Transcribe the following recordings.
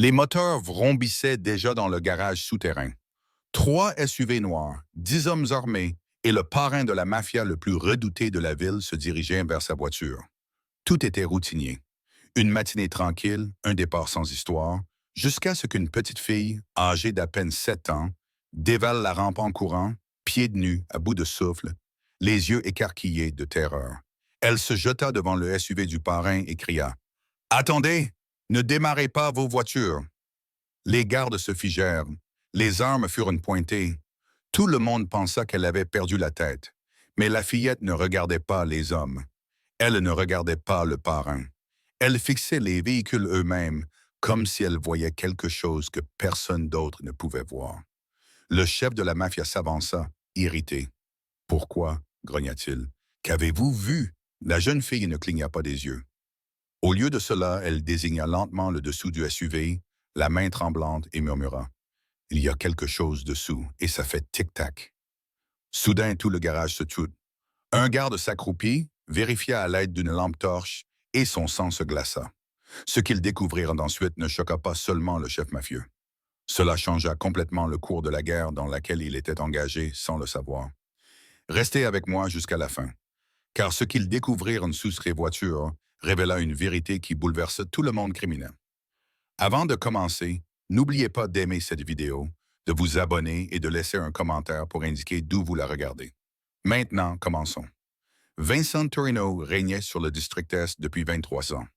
Les moteurs vrombissaient déjà dans le garage souterrain. 3 SUV noirs, 10 hommes armés et le parrain de la mafia le plus redouté de la ville se dirigeaient vers sa voiture. Tout était routinier. Une matinée tranquille, un départ sans histoire, jusqu'à ce qu'une petite fille, âgée d'à peine 7 ans, dévale la rampe en courant, pieds nus, à bout de souffle, les yeux écarquillés de terreur. Elle se jeta devant le SUV du parrain et cria « Attendez! Ne démarrez pas vos voitures! » Les gardes se figèrent. Les armes furent pointées. Tout le monde pensa qu'elle avait perdu la tête. Mais la fillette ne regardait pas les hommes. Elle ne regardait pas le parrain. Elle fixait les véhicules eux-mêmes, comme si elle voyait quelque chose que personne d'autre ne pouvait voir. Le chef de la mafia s'avança, irrité. « Pourquoi? » grogna-t-il. « Qu'avez-vous vu? » La jeune fille ne cligna pas des yeux. Au lieu de cela, elle désigna lentement le dessous du SUV, la main tremblante, et murmura « Il y a quelque chose dessous, et ça fait tic-tac. » Soudain, tout le garage se tut. Un garde s'accroupit, vérifia à l'aide d'une lampe torche, et son sang se glaça. Ce qu'ils découvrirent ensuite ne choqua pas seulement le chef mafieux. Cela changea complètement le cours de la guerre dans laquelle il était engagé sans le savoir. Restez avec moi jusqu'à la fin, car ce qu'ils découvrirent sous ces voitures révéla une vérité qui bouleverse tout le monde criminel. Avant de commencer, n'oubliez pas d'aimer cette vidéo, de vous abonner et de laisser un commentaire pour indiquer d'où vous la regardez. Maintenant, commençons. Vincent Torino régnait sur le district Est depuis 23 ans.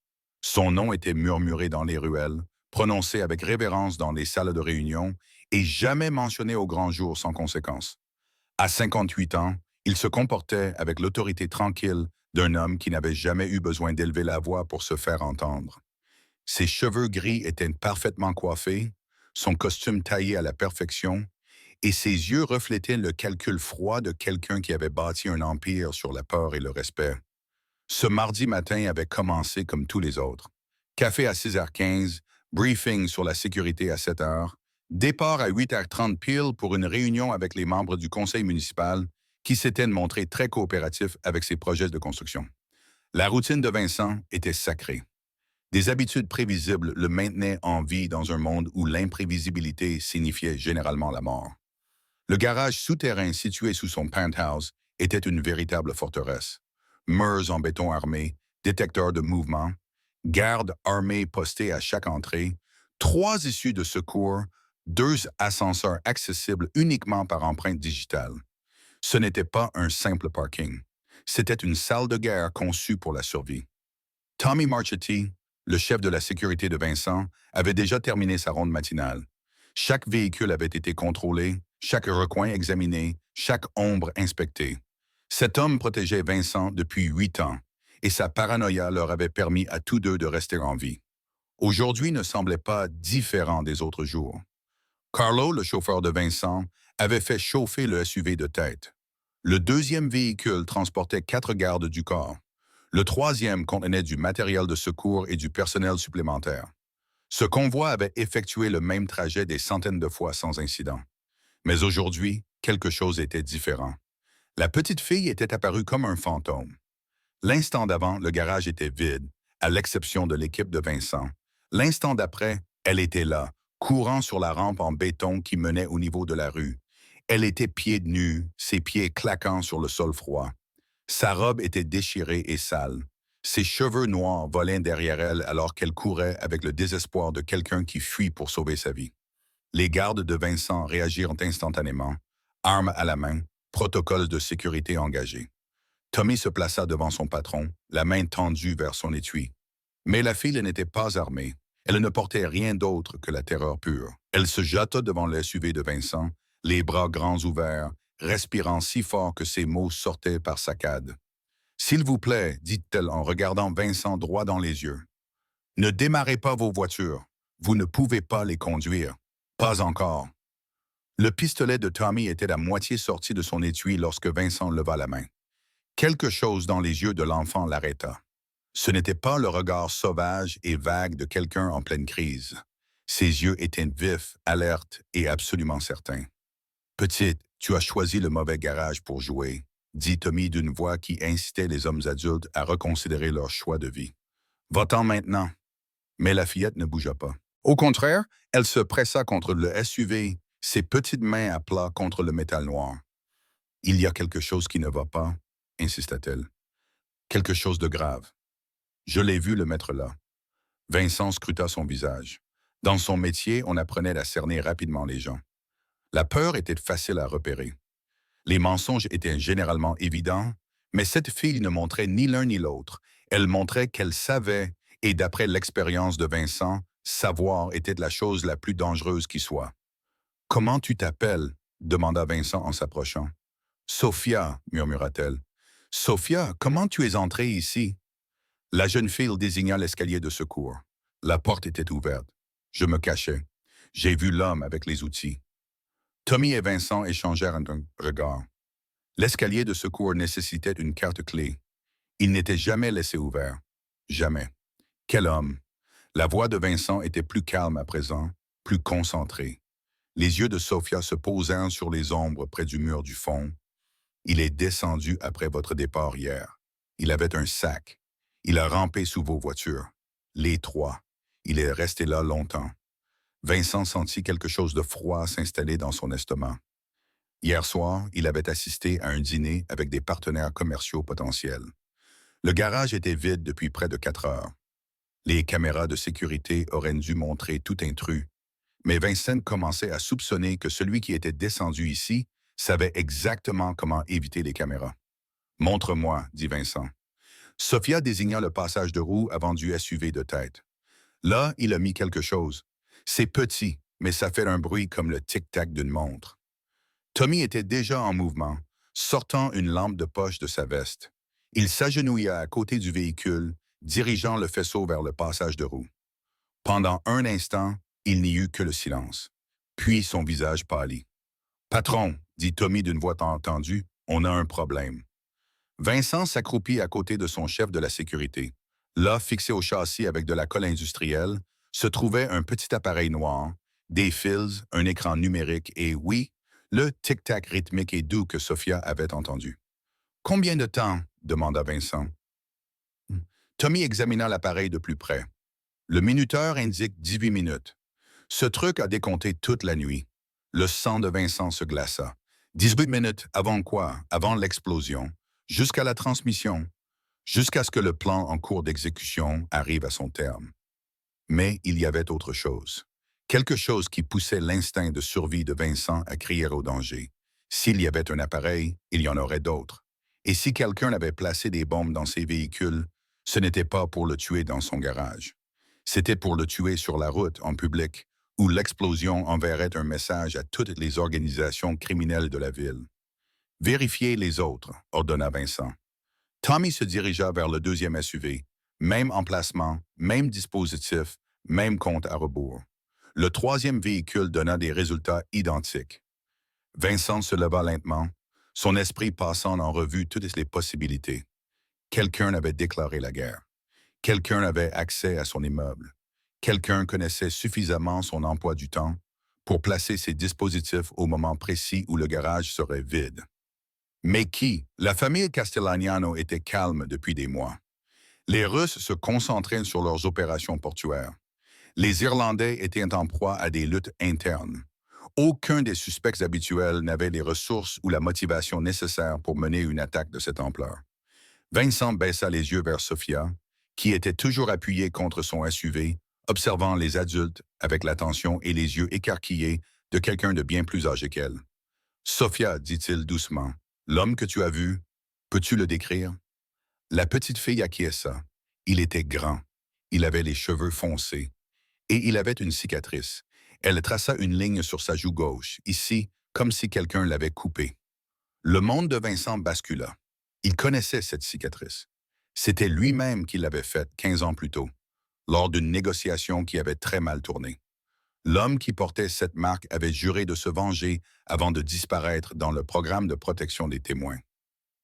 Son nom était murmuré dans les ruelles, prononcé avec révérence dans les salles de réunion et jamais mentionné au grand jour sans conséquence. À 58 ans, il se comportait avec l'autorité tranquille d'un homme qui n'avait jamais eu besoin d'élever la voix pour se faire entendre. Ses cheveux gris étaient parfaitement coiffés, son costume taillé à la perfection, et ses yeux reflétaient le calcul froid de quelqu'un qui avait bâti un empire sur la peur et le respect. Ce mardi matin avait commencé comme tous les autres. Café à 6h15, briefing sur la sécurité à 7h, départ à 8h30 pile pour une réunion avec les membres du conseil municipal qui s'étaient montrés très coopératifs avec ses projets de construction. La routine de Vincent était sacrée. Des habitudes prévisibles le maintenaient en vie dans un monde où l'imprévisibilité signifiait généralement la mort. Le garage souterrain situé sous son penthouse était une véritable forteresse. Murs en béton armé, détecteurs de mouvement, gardes armés postés à chaque entrée, 3 issues de secours, 2 ascenseurs accessibles uniquement par empreinte digitale. Ce n'était pas un simple parking. C'était une salle de guerre conçue pour la survie. Tommy Marchetti, le chef de la sécurité de Vincent, avait déjà terminé sa ronde matinale. Chaque véhicule avait été contrôlé, chaque recoin examiné, chaque ombre inspectée. Cet homme protégeait Vincent depuis 8 ans, et sa paranoïa leur avait permis à tous deux de rester en vie. Aujourd'hui ne semblait pas différent des autres jours. Carlo, le chauffeur de Vincent, avait fait chauffer le SUV de tête. Le deuxième véhicule transportait 4 gardes du corps. Le troisième contenait du matériel de secours et du personnel supplémentaire. Ce convoi avait effectué le même trajet des centaines de fois sans incident. Mais aujourd'hui, quelque chose était différent. La petite fille était apparue comme un fantôme. L'instant d'avant, le garage était vide, à l'exception de l'équipe de Vincent. L'instant d'après, elle était là, courant sur la rampe en béton qui menait au niveau de la rue. Elle était pieds nus, ses pieds claquant sur le sol froid. Sa robe était déchirée et sale. Ses cheveux noirs volaient derrière elle alors qu'elle courait avec le désespoir de quelqu'un qui fuit pour sauver sa vie. Les gardes de Vincent réagirent instantanément, armes à la main, protocole de sécurité engagé. Tommy se plaça devant son patron, la main tendue vers son étui. Mais la fille n'était pas armée. Elle ne portait rien d'autre que la terreur pure. Elle se jeta devant le SUV de Vincent, les bras grands ouverts, respirant si fort que ses mots sortaient par saccades. « S'il vous plaît, dit-elle en regardant Vincent droit dans les yeux. Ne démarrez pas vos voitures. Vous ne pouvez pas les conduire. Pas encore. » Le pistolet de Tommy était à moitié sorti de son étui lorsque Vincent leva la main. Quelque chose dans les yeux de l'enfant l'arrêta. Ce n'était pas le regard sauvage et vague de quelqu'un en pleine crise. Ses yeux étaient vifs, alertes et absolument certains. « Petite, tu as choisi le mauvais garage pour jouer, » dit Tommy d'une voix qui incitait les hommes adultes à reconsidérer leur choix de vie. « Va-t'en maintenant. » Mais la fillette ne bougea pas. Au contraire, elle se pressa contre le SUV, ses petites mains à plat contre le métal noir. Il y a quelque chose qui ne va pas, insista-t-elle. Quelque chose de grave. Je l'ai vu le mettre là. Vincent scruta son visage. Dans son métier, on apprenait à cerner rapidement les gens. La peur était facile à repérer. Les mensonges étaient généralement évidents, mais cette fille ne montrait ni l'un ni l'autre. Elle montrait qu'elle savait, et d'après l'expérience de Vincent, savoir était la chose la plus dangereuse qui soit. « Comment tu t'appelles » demanda Vincent en s'approchant. « Sophia » murmura-t-elle. « Sophia, comment tu es entrée ici ?» La jeune fille désigna l'escalier de secours. La porte était ouverte. Je me cachais. J'ai vu l'homme avec les outils. Tommy et Vincent échangèrent un regard. L'escalier de secours nécessitait une carte clé. Il n'était jamais laissé ouvert. Jamais. Quel homme! La voix de Vincent était plus calme à présent, plus concentrée. Les yeux de Sophia se posèrent sur les ombres près du mur du fond. Il est descendu après votre départ hier. Il avait un sac. Il a rampé sous vos voitures. Les trois. Il est resté là longtemps. Vincent sentit quelque chose de froid s'installer dans son estomac. Hier soir, il avait assisté à un dîner avec des partenaires commerciaux potentiels. Le garage était vide depuis près de 4 heures. Les caméras de sécurité auraient dû montrer tout intrus, mais Vincent commençait à soupçonner que celui qui était descendu ici savait exactement comment éviter les caméras. « Montre-moi, » dit Vincent. Sophia désigna le passage de roue avant du SUV de tête. Là, il a mis quelque chose. C'est petit, mais ça fait un bruit comme le tic-tac d'une montre. Tommy était déjà en mouvement, sortant une lampe de poche de sa veste. Il s'agenouilla à côté du véhicule, dirigeant le faisceau vers le passage de roue. Pendant un instant, il n'y eut que le silence. Puis son visage pâlit. « Patron, » dit Tommy d'une voix entendue, « on a un problème. » Vincent s'accroupit à côté de son chef de la sécurité. Là, fixé au châssis avec de la colle industrielle, se trouvait un petit appareil noir, des fils, un écran numérique et, oui, le tic-tac rythmique et doux que Sophia avait entendu. « Combien de temps ?» demanda Vincent. Tommy examina l'appareil de plus près. Le minuteur indique 18 minutes. Ce truc a décompté toute la nuit. Le sang de Vincent se glaça. 18 minutes avant quoi? Avant l'explosion. Jusqu'à la transmission. Jusqu'à ce que le plan en cours d'exécution arrive à son terme. Mais il y avait autre chose. Quelque chose qui poussait l'instinct de survie de Vincent à crier au danger. S'il y avait un appareil, il y en aurait d'autres. Et si quelqu'un avait placé des bombes dans ses véhicules, ce n'était pas pour le tuer dans son garage. C'était pour le tuer sur la route, en public, où l'explosion enverrait un message à toutes les organisations criminelles de la ville. « Vérifiez les autres », ordonna Vincent. Tommy se dirigea vers le deuxième SUV. Même emplacement, même dispositif, même compte à rebours. Le troisième véhicule donna des résultats identiques. Vincent se leva lentement, son esprit passant en revue toutes les possibilités. Quelqu'un avait déclaré la guerre. Quelqu'un avait accès à son immeuble. Quelqu'un connaissait suffisamment son emploi du temps pour placer ses dispositifs au moment précis où le garage serait vide. Mais qui? La famille Castellaniano était calme depuis des mois. Les Russes se concentraient sur leurs opérations portuaires. Les Irlandais étaient en proie à des luttes internes. Aucun des suspects habituels n'avait les ressources ou la motivation nécessaire pour mener une attaque de cette ampleur. Vincent baissa les yeux vers Sophia, qui était toujours appuyée contre son SUV, observant les adultes avec l'attention et les yeux écarquillés de quelqu'un de bien plus âgé qu'elle. « Sophia, dit-il doucement, l'homme que tu as vu, peux-tu le décrire? » La petite fille acquiesça. Il était grand. Il avait les cheveux foncés. Et il avait une cicatrice. Elle traça une ligne sur sa joue gauche, ici, comme si quelqu'un l'avait coupée. Le monde de Vincent bascula. Il connaissait cette cicatrice. C'était lui-même qui l'avait faite 15 ans plus tôt, lors d'une négociation qui avait très mal tourné. L'homme qui portait cette marque avait juré de se venger avant de disparaître dans le programme de protection des témoins.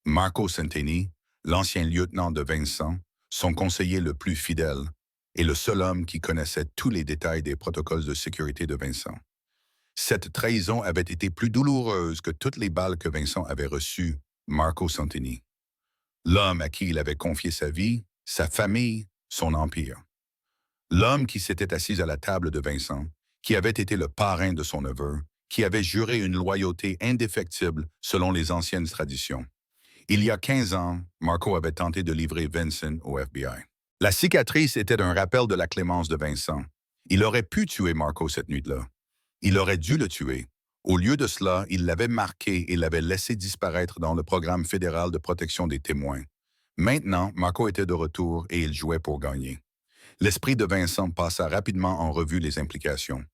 Marco Centeni, l'ancien lieutenant de Vincent, son conseiller le plus fidèle, et le seul homme qui connaissait tous les détails des protocoles de sécurité de Vincent. Cette trahison avait été plus douloureuse que toutes les balles que Vincent avait reçues, Marco Centeni. L'homme à qui il avait confié sa vie, sa famille, son empire. L'homme qui s'était assis à la table de Vincent, qui avait été le parrain de son neveu, qui avait juré une loyauté indéfectible selon les anciennes traditions. Il y a 15 ans, Marco avait tenté de livrer Vincent au FBI. La cicatrice était un rappel de la clémence de Vincent. Il aurait pu tuer Marco cette nuit-là. Il aurait dû le tuer. Au lieu de cela, il l'avait marqué et l'avait laissé disparaître dans le programme fédéral de protection des témoins. Maintenant, Marco était de retour et il jouait pour gagner. L'esprit de Vincent passa rapidement en revue les implications.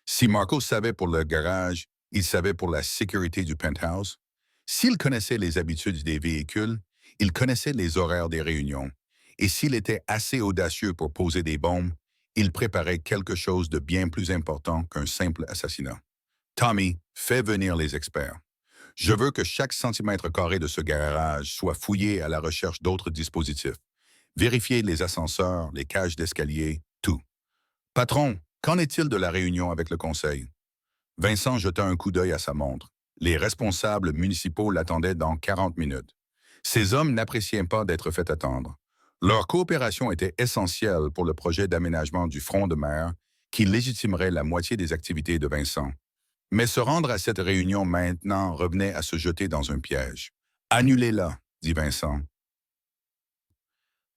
Si Marco savait pour le garage, il savait pour la sécurité du penthouse. S'il connaissait les habitudes des véhicules, il connaissait les horaires des réunions. Et s'il était assez audacieux pour poser des bombes, il préparait quelque chose de bien plus important qu'un simple assassinat. Tommy, fais venir les experts. Je veux que chaque centimètre carré de ce garage soit fouillé à la recherche d'autres dispositifs. Vérifiez les ascenseurs, les cages d'escalier, tout. Patron, qu'en est-il de la réunion avec le conseil? Vincent jeta un coup d'œil à sa montre. Les responsables municipaux l'attendaient dans 40 minutes. Ces hommes n'appréciaient pas d'être fait attendre. Leur coopération était essentielle pour le projet d'aménagement du front de mer qui légitimerait la moitié des activités de Vincent. Mais se rendre à cette réunion maintenant revenait à se jeter dans un piège. Annulez-la, dit Vincent.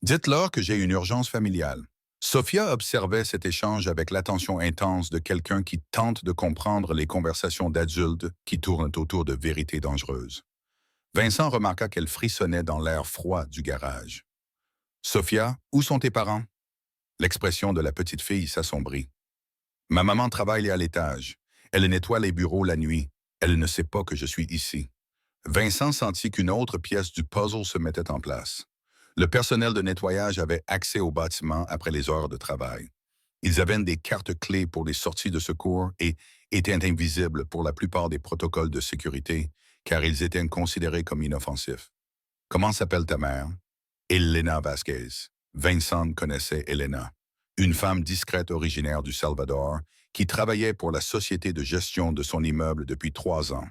Dites-leur que j'ai une urgence familiale. Sophia observait cet échange avec l'attention intense de quelqu'un qui tente de comprendre les conversations d'adultes qui tournent autour de vérités dangereuses. Vincent remarqua qu'elle frissonnait dans l'air froid du garage. « Sophia, où sont tes parents? » L'expression de la petite fille s'assombrit. « Ma maman travaille à l'étage. Elle nettoie les bureaux la nuit. Elle ne sait pas que je suis ici. » Vincent sentit qu'une autre pièce du puzzle se mettait en place. Le personnel de nettoyage avait accès au bâtiment après les heures de travail. Ils avaient des cartes clés pour les sorties de secours et étaient invisibles pour la plupart des protocoles de sécurité, car ils étaient considérés comme inoffensifs. « Comment s'appelle ta mère? » Elena Vasquez. Vincent connaissait Elena, une femme discrète originaire du Salvador qui travaillait pour la société de gestion de son immeuble depuis 3 ans.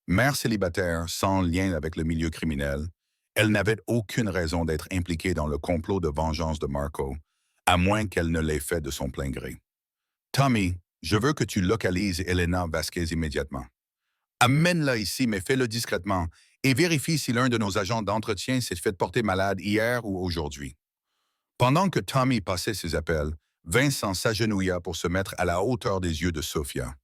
Mère célibataire, sans lien avec le milieu criminel, elle n'avait aucune raison d'être impliquée dans le complot de vengeance de Marco, à moins qu'elle ne l'ait fait de son plein gré. « Tommy, je veux que tu localises Elena Vasquez immédiatement. Amène-la ici, mais fais-le discrètement, et vérifie si l'un de nos agents d'entretien s'est fait porter malade hier ou aujourd'hui. » Pendant que Tommy passait ses appels, Vincent s'agenouilla pour se mettre à la hauteur des yeux de Sophia.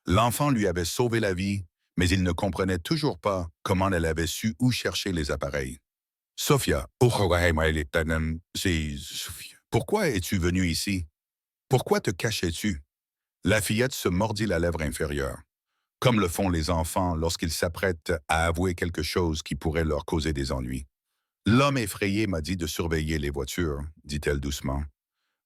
L'enfant lui avait sauvé la vie, mais il ne comprenait toujours pas comment elle avait su où chercher les appareils. « Sophia, pourquoi es-tu venue ici? Pourquoi te cachais-tu? » La fillette se mordit la lèvre inférieure, comme le font les enfants lorsqu'ils s'apprêtent à avouer quelque chose qui pourrait leur causer des ennuis. « L'homme effrayé m'a dit de surveiller les voitures, dit-elle doucement.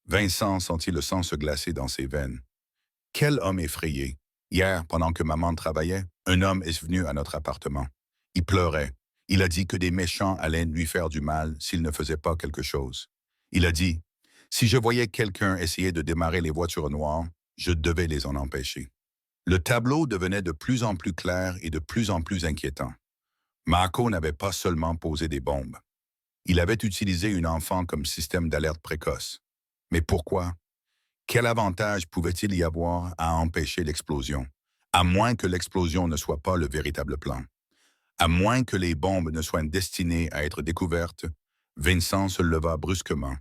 Vincent sentit le sang se glacer dans ses veines. « Quel homme effrayé? Hier, pendant que maman travaillait, un homme est venu à notre appartement. Il pleurait. Il a dit que des méchants allaient lui faire du mal s'il ne faisait pas quelque chose. Il a dit, si je voyais quelqu'un essayer de démarrer les voitures noires, je devais les en empêcher. » Le tableau devenait de plus en plus clair et de plus en plus inquiétant. Marco n'avait pas seulement posé des bombes. Il avait utilisé une enfant comme système d'alerte précoce. Mais pourquoi? Quel avantage pouvait-il y avoir à empêcher l'explosion, à moins que l'explosion ne soit pas le véritable plan? À moins que les bombes ne soient destinées à être découvertes, Vincent se leva brusquement,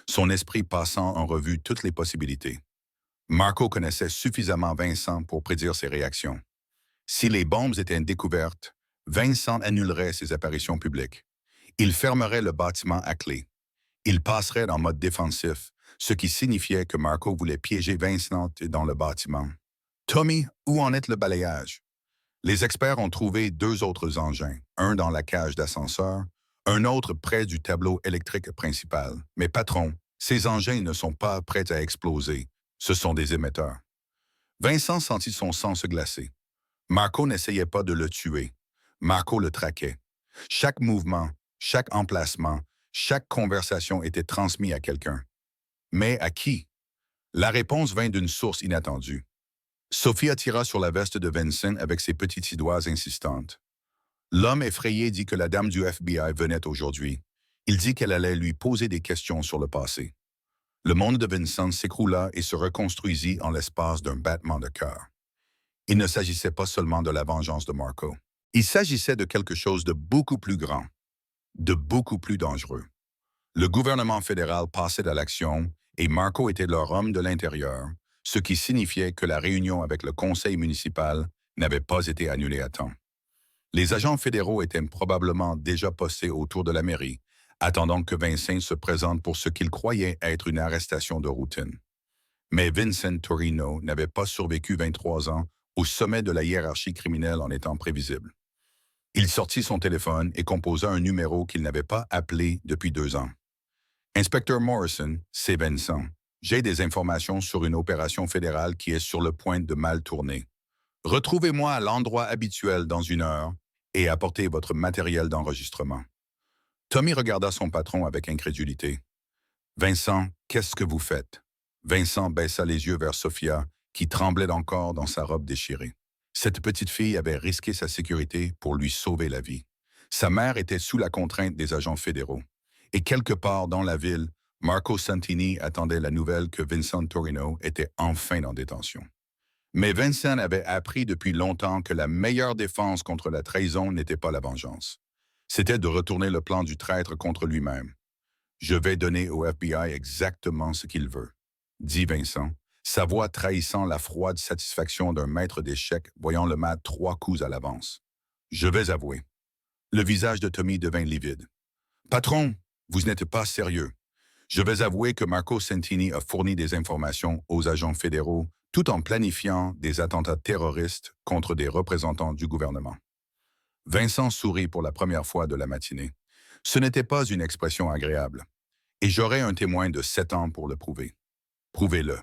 son esprit passant en revue toutes les possibilités. Marco connaissait suffisamment Vincent pour prédire ses réactions. Si les bombes étaient découvertes, Vincent annulerait ses apparitions publiques. Il fermerait le bâtiment à clé. Il passerait en mode défensif, ce qui signifiait que Marco voulait piéger Vincent dans le bâtiment. « Tommy, où en est le balayage? » Les experts ont trouvé 2 autres engins, un dans la cage d'ascenseur, un autre près du tableau électrique principal. Mais patron, ces engins ne sont pas prêts à exploser. Ce sont des émetteurs. Vincent sentit son sang se glacer. Marco n'essayait pas de le tuer. Marco le traquait. Chaque mouvement, chaque emplacement, chaque conversation était transmis à quelqu'un. Mais à qui? La réponse vint d'une source inattendue. Sophia tira sur la veste de Vincent avec ses petites doigts insistantes. L'homme effrayé dit que la dame du FBI venait aujourd'hui. Il dit qu'elle allait lui poser des questions sur le passé. Le monde de Vincent s'écroula et se reconstruisit en l'espace d'un battement de cœur. Il ne s'agissait pas seulement de la vengeance de Marco. Il s'agissait de quelque chose de beaucoup plus grand, de beaucoup plus dangereux. Le gouvernement fédéral passait à l'action et Marco était leur homme de l'intérieur, ce qui signifiait que la réunion avec le conseil municipal n'avait pas été annulée à temps. Les agents fédéraux étaient probablement déjà postés autour de la mairie, attendant que Vincent se présente pour ce qu'il croyait être une arrestation de routine. Mais Vincent Torino n'avait pas survécu 23 ans au sommet de la hiérarchie criminelle en étant prévisible. Il sortit son téléphone et composa un numéro qu'il n'avait pas appelé depuis 2 ans. Inspecteur Morrison, c'est Vincent. J'ai des informations sur une opération fédérale qui est sur le point de mal tourner. Retrouvez-moi à l'endroit habituel dans 1 heure et apportez votre matériel d'enregistrement. Tommy regarda son patron avec incrédulité. Vincent, qu'est-ce que vous faites? Vincent baissa les yeux vers Sophia, qui tremblait encore dans sa robe déchirée. Cette petite fille avait risqué sa sécurité pour lui sauver la vie. Sa mère était sous la contrainte des agents fédéraux. Et quelque part dans la ville, Marco Santini attendait la nouvelle que Vincent Torino était enfin en détention. Mais Vincent avait appris depuis longtemps que la meilleure défense contre la trahison n'était pas la vengeance. C'était de retourner le plan du traître contre lui-même. Je vais donner au FBI exactement ce qu'il veut, dit Vincent, sa voix trahissant la froide satisfaction d'un maître d'échecs voyant le mat 3 coups à l'avance. Je vais avouer. Le visage de Tommy devint livide. Patron, vous n'êtes pas sérieux. Je vais avouer que Marco Santini a fourni des informations aux agents fédéraux tout en planifiant des attentats terroristes contre des représentants du gouvernement. Vincent sourit pour la première fois de la matinée. Ce n'était pas une expression agréable. Et j'aurai un témoin de 7 ans pour le prouver. Prouvez-le.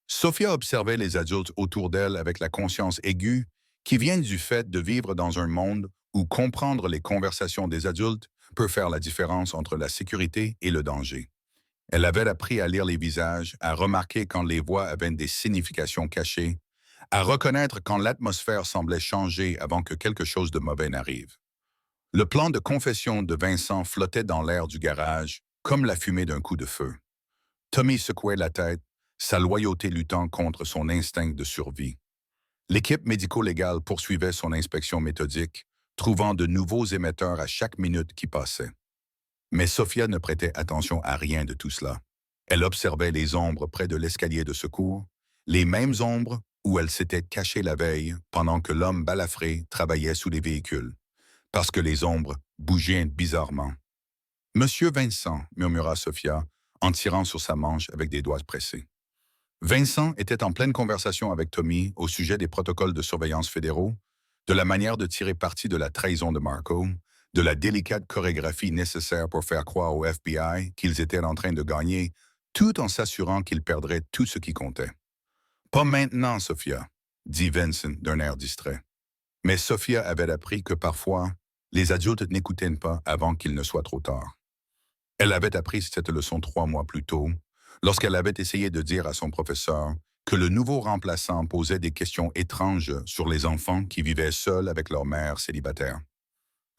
Sophia observait les adultes autour d'elle avec la conscience aiguë qui vient du fait de vivre dans un monde où comprendre les conversations des adultes peut faire la différence entre la sécurité et le danger. Elle avait appris à lire les visages, à remarquer quand les voix avaient des significations cachées, à reconnaître quand l'atmosphère semblait changer avant que quelque chose de mauvais n'arrive. Le plan de confession de Vincent flottait dans l'air du garage, comme la fumée d'un coup de feu. Tommy secouait la tête, sa loyauté luttant contre son instinct de survie. L'équipe médico-légale poursuivait son inspection méthodique, trouvant de nouveaux émetteurs à chaque minute qui passait. Mais Sophia ne prêtait attention à rien de tout cela. Elle observait les ombres près de l'escalier de secours, les mêmes ombres où elle s'était cachée la veille pendant que l'homme balafré travaillait sous les véhicules, parce que les ombres bougeaient bizarrement. « Monsieur Vincent », murmura Sophia, en tirant sur sa manche avec des doigts pressés. Vincent était en pleine conversation avec Tommy au sujet des protocoles de surveillance fédéraux, de la manière de tirer parti de la trahison de Marco, de la délicate chorégraphie nécessaire pour faire croire au FBI qu'ils étaient en train de gagner, tout en s'assurant qu'ils perdraient tout ce qui comptait. « Pas maintenant, Sophia », dit Vincent d'un air distrait. Mais Sophia avait appris que parfois, les adultes n'écoutaient pas avant qu'il ne soit trop tard. Elle avait appris cette leçon 3 mois plus tôt, lorsqu'elle avait essayé de dire à son professeur que le nouveau remplaçant posait des questions étranges sur les enfants qui vivaient seuls avec leur mère célibataire.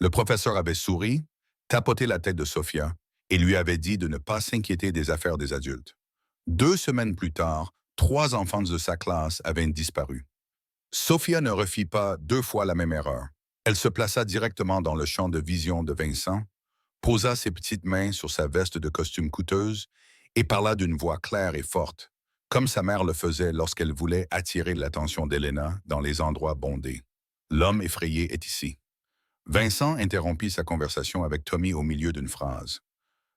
Le professeur avait souri, tapoté la tête de Sophia et lui avait dit de ne pas s'inquiéter des affaires des adultes. 2 semaines plus tard, 3 enfants de sa classe avaient disparu. Sophia ne refit pas 2 fois la même erreur. Elle se plaça directement dans le champ de vision de Vincent, posa ses petites mains sur sa veste de costume coûteuse et parla d'une voix claire et forte, comme sa mère le faisait lorsqu'elle voulait attirer l'attention d'Elena dans les endroits bondés. « L'homme effrayé est ici. » Vincent interrompit sa conversation avec Tommy au milieu d'une phrase.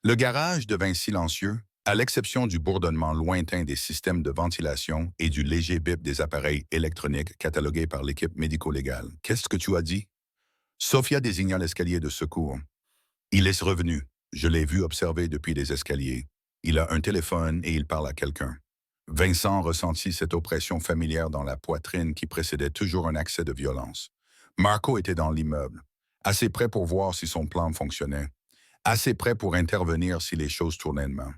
Le garage devint silencieux, à l'exception du bourdonnement lointain des systèmes de ventilation et du léger bip des appareils électroniques catalogués par l'équipe médico-légale. « Qu'est-ce que tu as dit? » Sophia désigna l'escalier de secours. « Il est revenu. Je l'ai vu observer depuis les escaliers. Il a un téléphone et il parle à quelqu'un. » Vincent ressentit cette oppression familière dans la poitrine qui précédait toujours un accès de violence. Marco était dans l'immeuble, assez près pour voir si son plan fonctionnait, assez près pour intervenir si les choses tournaient mal,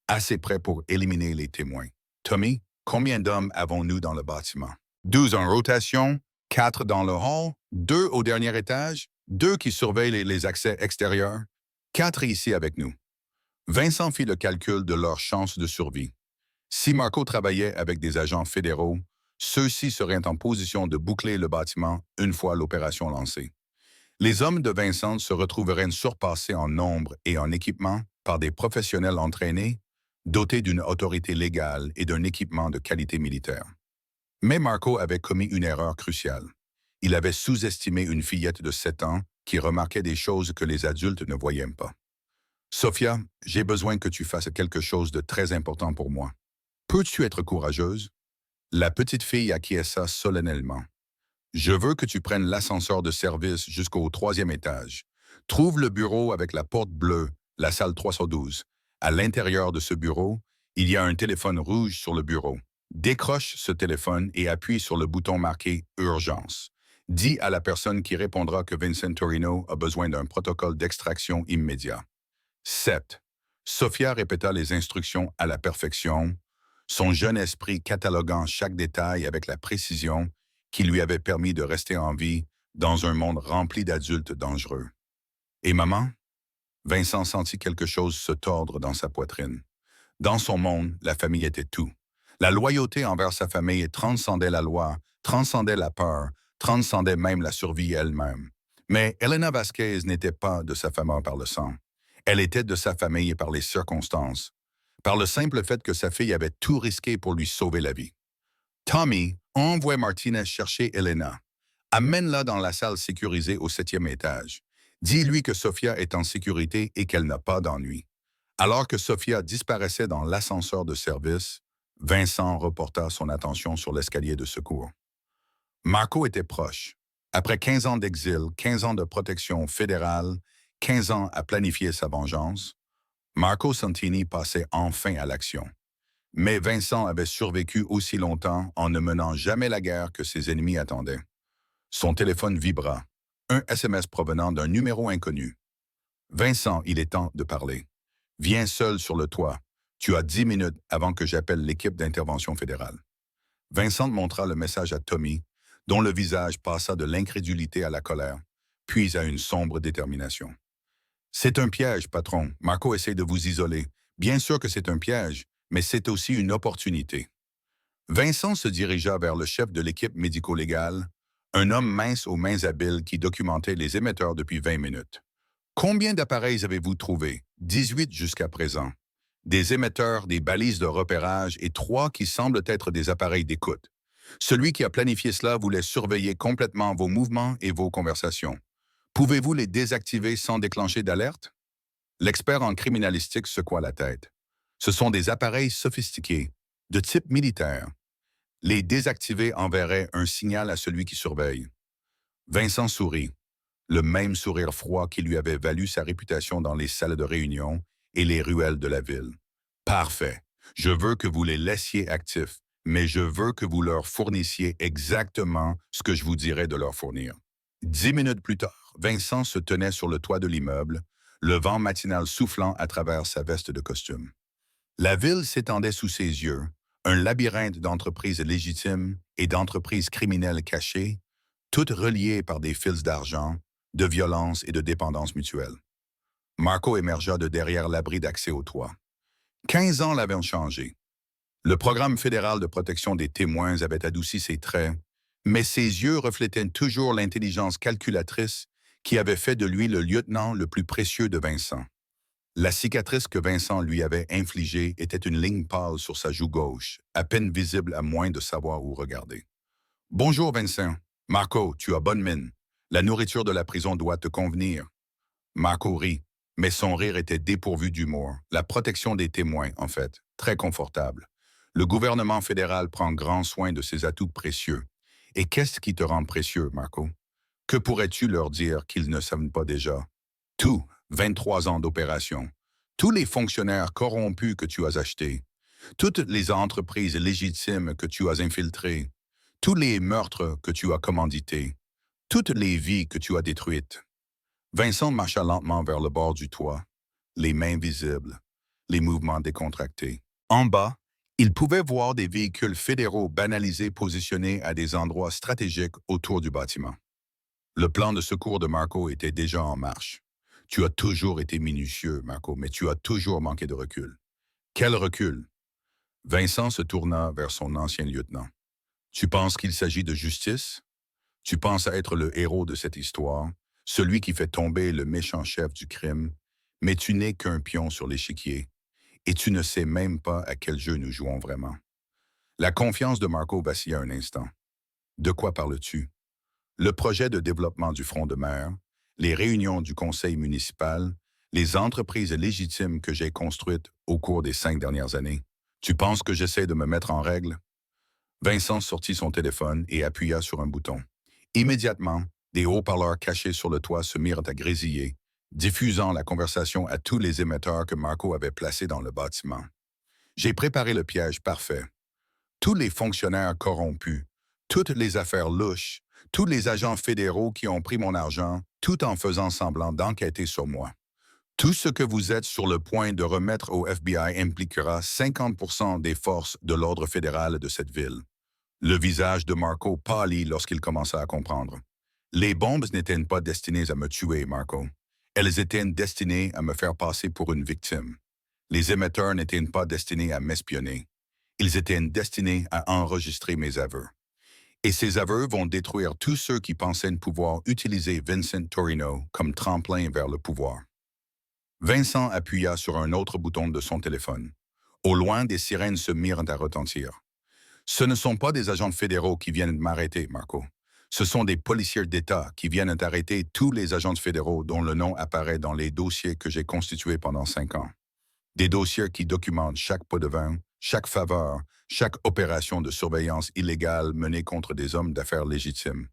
assez près pour éliminer les témoins. « Tommy, combien d'hommes avons-nous dans le bâtiment? » 12 en rotation, 4 dans le hall, 2 au dernier étage, 2 qui surveillent les accès extérieurs, 4 ici avec nous. Vincent fit le calcul de leurs chances de survie. Si Marco travaillait avec des agents fédéraux, ceux-ci seraient en position de boucler le bâtiment une fois l'opération lancée. Les hommes de Vincent se retrouveraient surpassés en nombre et en équipement par des professionnels entraînés, dotés d'une autorité légale et d'un équipement de qualité militaire. Mais Marco avait commis une erreur cruciale. Il avait sous-estimé une fillette de 7 ans qui remarquait des choses que les adultes ne voyaient pas. Sophia, j'ai besoin que tu fasses quelque chose de très important pour moi. Peux-tu être courageuse? La petite fille acquiesça solennellement. Je veux que tu prennes l'ascenseur de service jusqu'au 3e étage. Trouve le bureau avec la porte bleue, la salle 312. À l'intérieur de ce bureau, il y a un téléphone rouge sur le bureau. Décroche ce téléphone et appuie sur le bouton marqué Urgence. Dis à la personne qui répondra que Vincent Torino a besoin d'un protocole d'extraction immédiat. 7. Sophia répéta les instructions à la perfection, son jeune esprit cataloguant chaque détail avec la précision qui lui avait permis de rester en vie dans un monde rempli d'adultes dangereux. Et maman? Vincent sentit quelque chose se tordre dans sa poitrine. Dans son monde, la famille était tout. La loyauté envers sa famille transcendait la loi, transcendait la peur, transcendait même la survie elle-même. Mais Elena Vasquez n'était pas de sa famille par le sang. Elle était de sa famille par les circonstances, par le simple fait que sa fille avait tout risqué pour lui sauver la vie. Tommy, envoie Martinez chercher Elena. Amène-la dans la salle sécurisée au 7e étage. Dis-lui que Sophia est en sécurité et qu'elle n'a pas d'ennui. Alors que Sophia disparaissait dans l'ascenseur de service, Vincent reporta son attention sur l'escalier de secours. Marco était proche. Après 15 ans d'exil, 15 ans de protection fédérale, 15 ans à planifier sa vengeance, Marco Santini passait enfin à l'action. Mais Vincent avait survécu aussi longtemps en ne menant jamais la guerre que ses ennemis attendaient. Son téléphone vibra. Un SMS provenant d'un numéro inconnu. « Vincent, il est temps de parler. Viens seul sur le toit. Tu as 10 minutes avant que j'appelle l'équipe d'intervention fédérale. » Vincent montra le message à Tommy, dont le visage passa de l'incrédulité à la colère, puis à une sombre détermination. « C'est un piège, patron. Marco essaie de vous isoler. Bien sûr que c'est un piège, mais c'est aussi une opportunité. » Vincent se dirigea vers le chef de l'équipe médico-légale, un homme mince aux mains habiles qui documentait les émetteurs depuis 20 minutes. « Combien d'appareils avez-vous trouvé? 18 jusqu'à présent. Des émetteurs, des balises de repérage et 3 qui semblent être des appareils d'écoute. Celui qui a planifié cela voulait surveiller complètement vos mouvements et vos conversations. Pouvez-vous les désactiver sans déclencher d'alerte? » L'expert en criminalistique secoua la tête. Ce sont des appareils sophistiqués, de type militaire. Les désactiver enverrait un signal à celui qui surveille. Vincent sourit, le même sourire froid qui lui avait valu sa réputation dans les salles de réunion et les ruelles de la ville. « Parfait. Je veux que vous les laissiez actifs, mais je veux que vous leur fournissiez exactement ce que je vous dirais de leur fournir. » 10 minutes plus tard, Vincent se tenait sur le toit de l'immeuble, le vent matinal soufflant à travers sa veste de costume. La ville s'étendait sous ses yeux, un labyrinthe d'entreprises légitimes et d'entreprises criminelles cachées, toutes reliées par des fils d'argent, de violence et de dépendance mutuelle. Marco émergea de derrière l'abri d'accès au toit. 15 ans l'avaient changé. Le programme fédéral de protection des témoins avait adouci ses traits, mais ses yeux reflétaient toujours l'intelligence calculatrice qui avait fait de lui le lieutenant le plus précieux de Vincent. La cicatrice que Vincent lui avait infligée était une ligne pâle sur sa joue gauche, à peine visible à moins de savoir où regarder. « Bonjour Vincent. Marco, tu as bonne mine. La nourriture de la prison doit te convenir. » Marco rit, mais son rire était dépourvu d'humour. La protection des témoins, en fait, très confortable. Le gouvernement fédéral prend grand soin de ses atouts précieux. Et qu'est-ce qui te rend précieux, Marco? Que pourrais-tu leur dire qu'ils ne savent pas déjà? Tout, 23 ans d'opération. Tous les fonctionnaires corrompus que tu as achetés. Toutes les entreprises légitimes que tu as infiltrées. Tous les meurtres que tu as commandités. Toutes les vies que tu as détruites. Vincent marcha lentement vers le bord du toit, les mains visibles, les mouvements décontractés. En bas, il pouvait voir des véhicules fédéraux banalisés positionnés à des endroits stratégiques autour du bâtiment. Le plan de secours de Marco était déjà en marche. « Tu as toujours été minutieux, Marco, mais tu as toujours manqué de recul. Quel recul? Vincent se tourna vers son ancien lieutenant. Tu penses qu'il s'agit de justice? Tu penses à être le héros de cette histoire, celui qui fait tomber le méchant chef du crime, mais tu n'es qu'un pion sur l'échiquier, et tu ne sais même pas à quel jeu nous jouons vraiment. La confiance de Marco vacilla un instant. De quoi parles-tu? Le projet de développement du front de mer, les réunions du conseil municipal, les entreprises légitimes que j'ai construites au cours des 5 dernières années. Tu penses que j'essaie de me mettre en règle? Vincent sortit son téléphone et appuya sur un bouton. Immédiatement, des haut-parleurs cachés sur le toit se mirent à grésiller, diffusant la conversation à tous les émetteurs que Marco avait placés dans le bâtiment. J'ai préparé le piège parfait. Tous les fonctionnaires corrompus, toutes les affaires louches, tous les agents fédéraux qui ont pris mon argent, tout en faisant semblant d'enquêter sur moi. Tout ce que vous êtes sur le point de remettre au FBI impliquera 50% des forces de l'ordre fédéral de cette ville. Le visage de Marco pâlit lorsqu'il commença à comprendre. Les bombes n'étaient pas destinées à me tuer, Marco. Elles étaient destinées à me faire passer pour une victime. Les émetteurs n'étaient pas destinés à m'espionner. Ils étaient destinés à enregistrer mes aveux. Et ces aveux vont détruire tous ceux qui pensaient pouvoir utiliser Vincent Torino comme tremplin vers le pouvoir. Vincent appuya sur un autre bouton de son téléphone. Au loin, des sirènes se mirent à retentir. Ce ne sont pas des agents fédéraux qui viennent m'arrêter, Marco. Ce sont des policiers d'État qui viennent arrêter tous les agents fédéraux dont le nom apparaît dans les dossiers que j'ai constitués pendant 5 ans. Des dossiers qui documentent chaque pot de vin, chaque faveur, chaque opération de surveillance illégale menée contre des hommes d'affaires légitimes.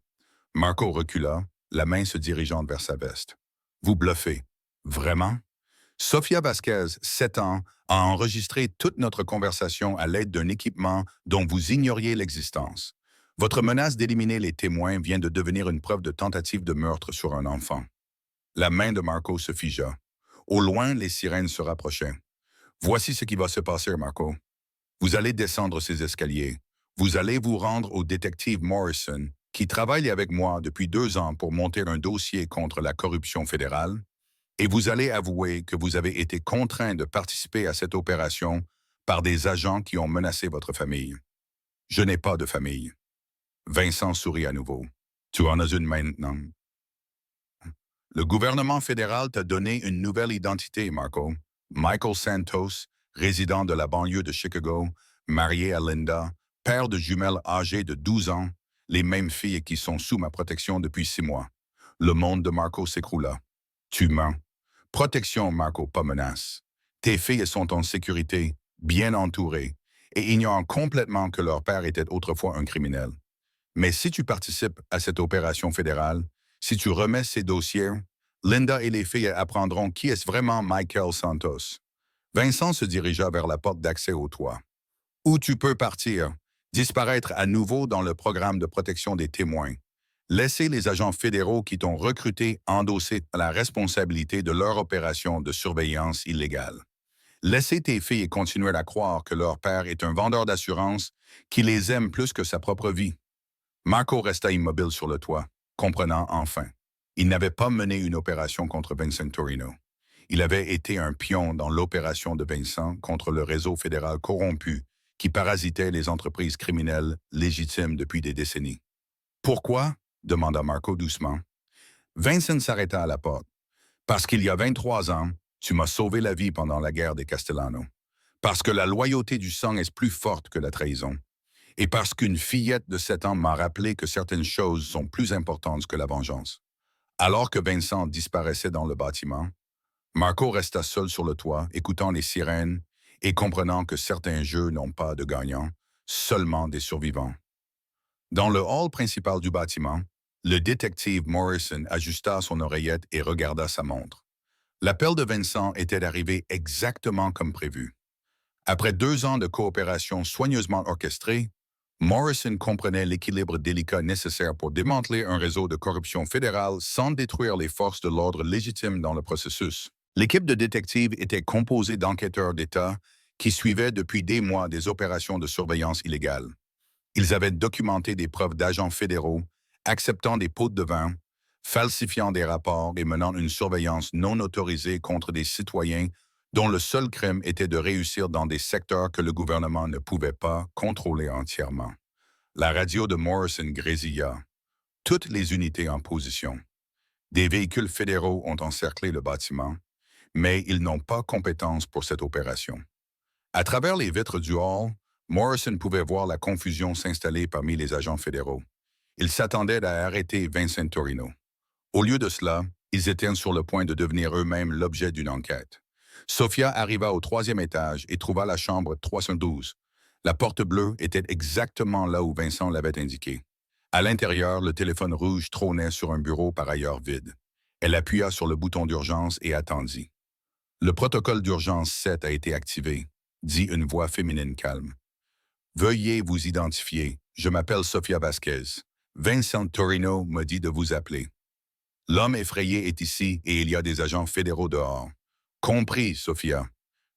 Marco recula, la main se dirigeant vers sa veste. Vous bluffez. Vraiment? Sofia Vasquez, 7 ans, a enregistré toute notre conversation à l'aide d'un équipement dont vous ignoriez l'existence. Votre menace d'éliminer les témoins vient de devenir une preuve de tentative de meurtre sur un enfant. La main de Marco se figea. Au loin, les sirènes se rapprochaient. Voici ce qui va se passer, Marco. Vous allez descendre ces escaliers. Vous allez vous rendre au détective Morrison, qui travaille avec moi depuis 2 ans pour monter un dossier contre la corruption fédérale, et vous allez avouer que vous avez été contraint de participer à cette opération par des agents qui ont menacé votre famille. Je n'ai pas de famille. Vincent sourit à nouveau. Tu en as une maintenant. Le gouvernement fédéral t'a donné une nouvelle identité, Marco. Michael Santos, résident de la banlieue de Chicago, marié à Linda, père de jumelles âgées de 12 ans, les mêmes filles qui sont sous ma protection depuis 6 mois. Le monde de Marco s'écroula. Tu mens. Protection, Marco, pas menace. Tes filles sont en sécurité, bien entourées, et ignorent complètement que leur père était autrefois un criminel. Mais si tu participes à cette opération fédérale, si tu remets ces dossiers, Linda et les filles apprendront qui est vraiment Michael Santos. Vincent se dirigea vers la porte d'accès au toit. Où tu peux partir, disparaître à nouveau dans le programme de protection des témoins. Laissez les agents fédéraux qui t'ont recruté endosser la responsabilité de leur opération de surveillance illégale. Laissez tes filles continuer à croire que leur père est un vendeur d'assurance qui les aime plus que sa propre vie. Marco resta immobile sur le toit, comprenant enfin. Il n'avait pas mené une opération contre Vincent Torino. Il avait été un pion dans l'opération de Vincent contre le réseau fédéral corrompu qui parasitait les entreprises criminelles légitimes depuis des décennies. Pourquoi? Demanda Marco doucement. Vincent s'arrêta à la porte. Parce qu'il y a 23 ans, tu m'as sauvé la vie pendant la guerre des Castellanos. Parce que la loyauté du sang est plus forte que la trahison. Et parce qu'une fillette de 7 ans m'a rappelé que certaines choses sont plus importantes que la vengeance. Alors que Vincent disparaissait dans le bâtiment, Marco resta seul sur le toit, écoutant les sirènes et comprenant que certains jeux n'ont pas de gagnants, seulement des survivants. Dans le hall principal du bâtiment, le détective Morrison ajusta son oreillette et regarda sa montre. L'appel de Vincent était arrivé exactement comme prévu. Après 2 ans de coopération soigneusement orchestrée, Morrison comprenait l'équilibre délicat nécessaire pour démanteler un réseau de corruption fédérale sans détruire les forces de l'ordre légitimes dans le processus. L'équipe de détectives était composée d'enquêteurs d'État qui suivaient depuis des mois des opérations de surveillance illégale. Ils avaient documenté des preuves d'agents fédéraux acceptant des pots de vin, falsifiant des rapports et menant une surveillance non autorisée contre des citoyens dont le seul crime était de réussir dans des secteurs que le gouvernement ne pouvait pas contrôler entièrement. La radio de Morrison grésilla. Toutes les unités en position. Des véhicules fédéraux ont encerclé le bâtiment, mais ils n'ont pas compétence pour cette opération. À travers les vitres du hall, Morrison pouvait voir la confusion s'installer parmi les agents fédéraux. Ils s'attendaient à arrêter Vincent Torino. Au lieu de cela, ils étaient sur le point de devenir eux-mêmes l'objet d'une enquête. Sophia arriva au 3e étage et trouva la chambre 312. La porte bleue était exactement là où Vincent l'avait indiqué. À l'intérieur, le téléphone rouge trônait sur un bureau par ailleurs vide. Elle appuya sur le bouton d'urgence et attendit. Le protocole d'urgence 7 a été activé, dit une voix féminine calme. Veuillez vous identifier. Je m'appelle Sofia Vasquez. Vincent Torino m'a dit de vous appeler. L'homme effrayé est ici et il y a des agents fédéraux dehors. Compris, Sophia.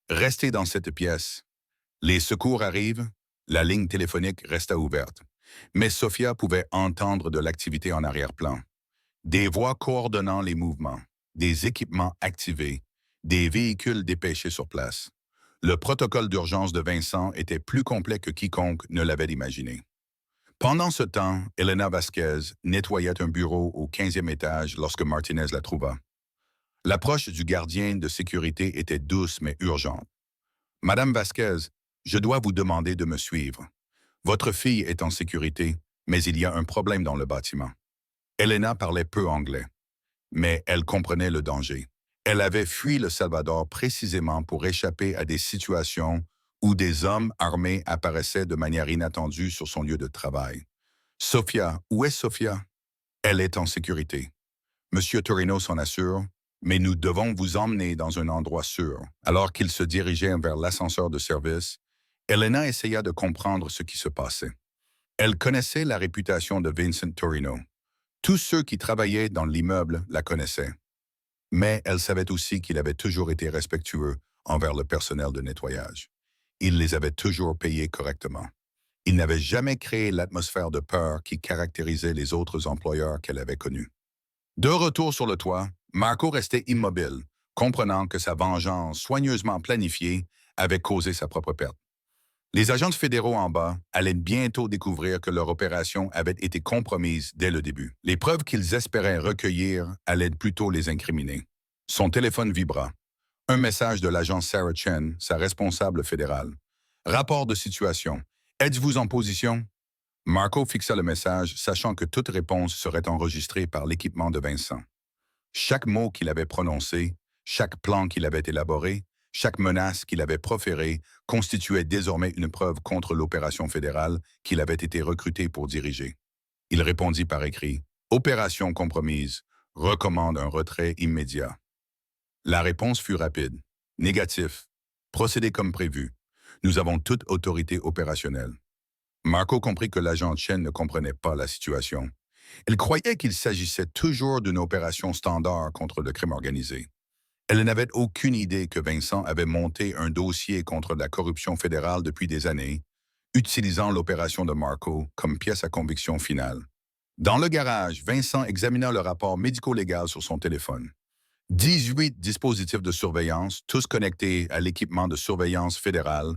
Restez dans cette pièce. Les secours arrivent, la ligne téléphonique resta ouverte. Mais Sophia pouvait entendre de l'activité en arrière-plan. Des voix coordonnant les mouvements, des équipements activés, des véhicules dépêchés sur place. Le protocole d'urgence de Vincent était plus complet que quiconque ne l'avait imaginé. Pendant ce temps, Elena Vasquez nettoyait un bureau au 15e étage lorsque Martinez la trouva. L'approche du gardien de sécurité était douce mais urgente. « Madame Vasquez, je dois vous demander de me suivre. Votre fille est en sécurité, mais il y a un problème dans le bâtiment. » Elena parlait peu anglais, mais elle comprenait le danger. Elle avait fui le Salvador précisément pour échapper à des situations où des hommes armés apparaissaient de manière inattendue sur son lieu de travail. « Sophia, où est Sophia? » « Elle est en sécurité. Monsieur Torino s'en assure, mais nous devons vous emmener dans un endroit sûr. » Alors qu'il se dirigeait vers l'ascenseur de service, Elena essaya de comprendre ce qui se passait. Elle connaissait la réputation de Vincent Torino. Tous ceux qui travaillaient dans l'immeuble la connaissaient. Mais elle savait aussi qu'il avait toujours été respectueux envers le personnel de nettoyage. Il les avait toujours payés correctement. Il n'avait jamais créé l'atmosphère de peur qui caractérisait les autres employeurs qu'elle avait connus. De retour sur le toit, Marco restait immobile, comprenant que sa vengeance soigneusement planifiée avait causé sa propre perte. Les agents fédéraux en bas allaient bientôt découvrir que leur opération avait été compromise dès le début. Les preuves qu'ils espéraient recueillir allaient plutôt les incriminer. Son téléphone vibra. Un message de l'agent Sarah Chen, sa responsable fédérale. « Rapport de situation. Êtes-vous en position? » Marco fixa le message, sachant que toute réponse serait enregistrée par l'équipement de Vincent. Chaque mot qu'il avait prononcé, chaque plan qu'il avait élaboré, chaque menace qu'il avait proférée constituait désormais une preuve contre l'opération fédérale qu'il avait été recruté pour diriger. Il répondit par écrit « Opération compromise. Recommande un retrait immédiat. » La réponse fut rapide. « Négatif. Procédez comme prévu. Nous avons toute autorité opérationnelle. » Marco comprit que l'agent Chen ne comprenait pas la situation. Elle croyait qu'il s'agissait toujours d'une opération standard contre le crime organisé. Elle n'avait aucune idée que Vincent avait monté un dossier contre la corruption fédérale depuis des années, utilisant l'opération de Marco comme pièce à conviction finale. Dans le garage, Vincent examina le rapport médico-légal sur son téléphone. 18 dispositifs de surveillance, tous connectés à l'équipement de surveillance fédérale,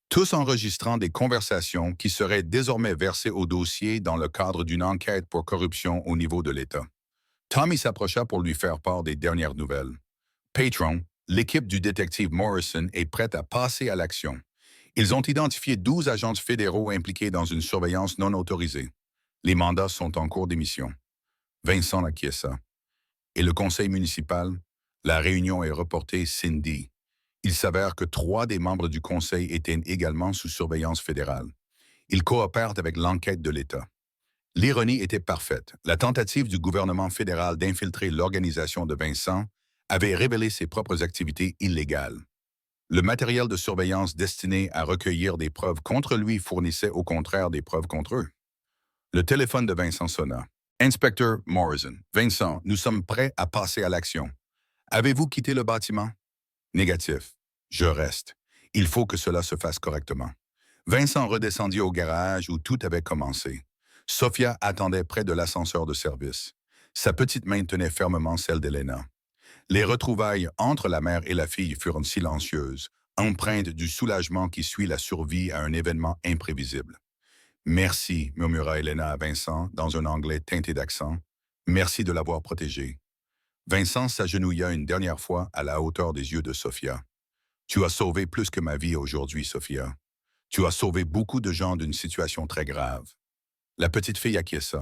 tous enregistrant des conversations qui seraient désormais versées au dossier dans le cadre d'une enquête pour corruption au niveau de l'État. Tommy s'approcha pour lui faire part des dernières nouvelles. Patron, l'équipe du détective Morrison est prête à passer à l'action. Ils ont identifié 12 agents fédéraux impliqués dans une surveillance non autorisée. Les mandats sont en cours d'émission. Vincent acquiesça. Et le conseil municipal? La réunion est reportée Cindy. Il s'avère que 3 des membres du conseil étaient également sous surveillance fédérale. Ils coopèrent avec l'enquête de l'État. L'ironie était parfaite. La tentative du gouvernement fédéral d'infiltrer l'organisation de Vincent avait révélé ses propres activités illégales. Le matériel de surveillance destiné à recueillir des preuves contre lui fournissait au contraire des preuves contre eux. Le téléphone de Vincent sonna. « Inspecteur Morrison, Vincent, nous sommes prêts à passer à l'action. Avez-vous quitté le bâtiment? » Négatif. Je reste. Il faut que cela se fasse correctement. Vincent redescendit au garage où tout avait commencé. Sophia attendait près de l'ascenseur de service. Sa petite main tenait fermement celle d'Elena. Les retrouvailles entre la mère et la fille furent silencieuses, empreintes du soulagement qui suit la survie à un événement imprévisible. Merci, murmura Elena à Vincent dans un anglais teinté d'accent. Merci de l'avoir protégé. Vincent s'agenouilla une dernière fois à la hauteur des yeux de Sophia. Tu as sauvé plus que ma vie aujourd'hui, Sophia. Tu as sauvé beaucoup de gens d'une situation très grave. La petite fille acquiesça.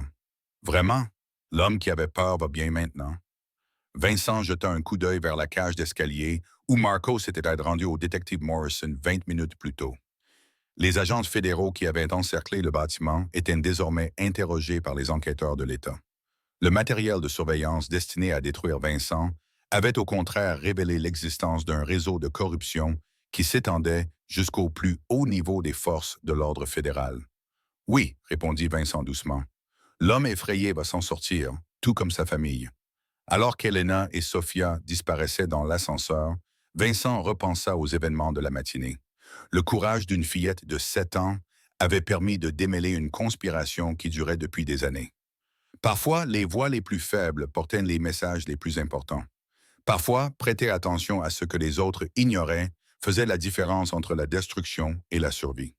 Vraiment? L'homme qui avait peur va bien maintenant. Vincent jeta un coup d'œil vers la cage d'escalier où Marco s'était rendu au détective Morrison 20 minutes plus tôt. Les agents fédéraux qui avaient encerclé le bâtiment étaient désormais interrogés par les enquêteurs de l'État. Le matériel de surveillance destiné à détruire Vincent avait au contraire révélé l'existence d'un réseau de corruption qui s'étendait jusqu'au plus haut niveau des forces de l'ordre fédéral. Oui, répondit Vincent doucement. L'homme effrayé va s'en sortir, tout comme sa famille. Alors qu'Elena et Sophia disparaissaient dans l'ascenseur, Vincent repensa aux événements de la matinée. Le courage d'une fillette de 7 ans avait permis de démêler une conspiration qui durait depuis des années. Parfois, les voix les plus faibles portaient les messages les plus importants. Parfois, prêter attention à ce que les autres ignoraient faisait la différence entre la destruction et la survie.